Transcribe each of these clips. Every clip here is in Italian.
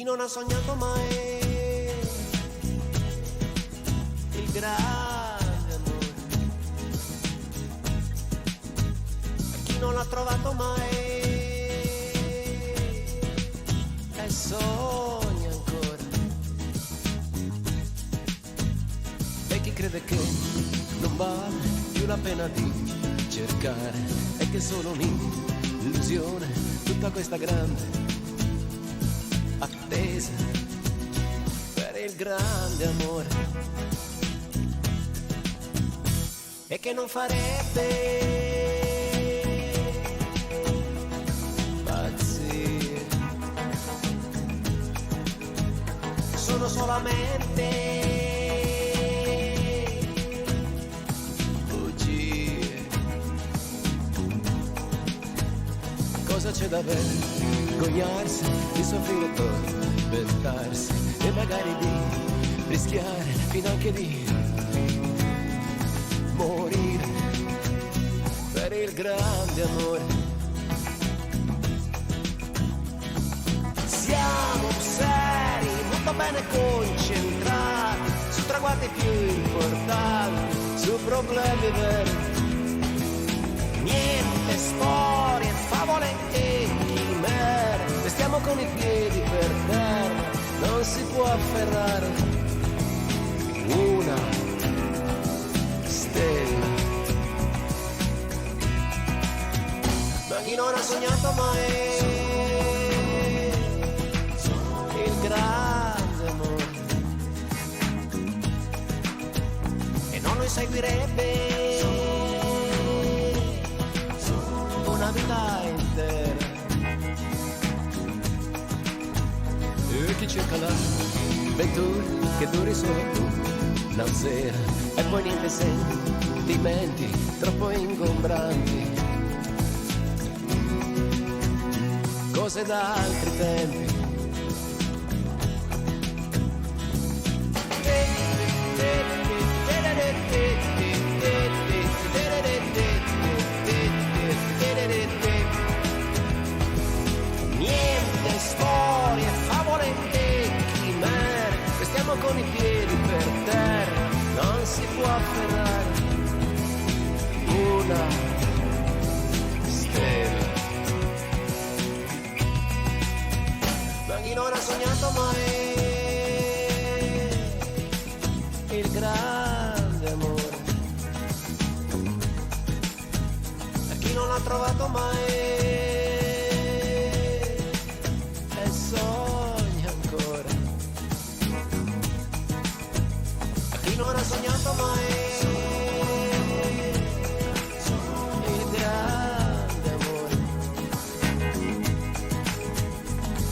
chi non ha sognato mai il grande amore, e chi non l'ha trovato mai e sogna ancora, e chi crede che non vale più la pena di cercare e che è solo un'illusione tutta questa grande attesa per il grande amore, e che non farebbe pazzire, sono solamente bugie. Cosa c'è da vergognarsi di soffrire, tormentarsi e magari di rischiare fino anche di morire per il grande amore? Siamo seri, molto bene concentrati su traguardi più importanti, su problemi veri. Niente storie, favole e chimere, restiamo con i piedi per terra, non si può afferrare una stella. Ma chi non ha sognato mai il grande amore e non lo inseguirebbe una vita intera, e chi cerca la ventura che duri solo una sera e poi niente sentimenti troppo ingombranti, cose da altri tempi. Niente storie, favole e chimere, restiamo con i piedi per terra, non si può afferrare una stella. Ma chi non ha sognato mai il grande amore, e chi non l'ha trovato mai e sogna ancora, e chi non ha sognato mai il grande amore,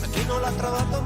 e chi non l'ha trovato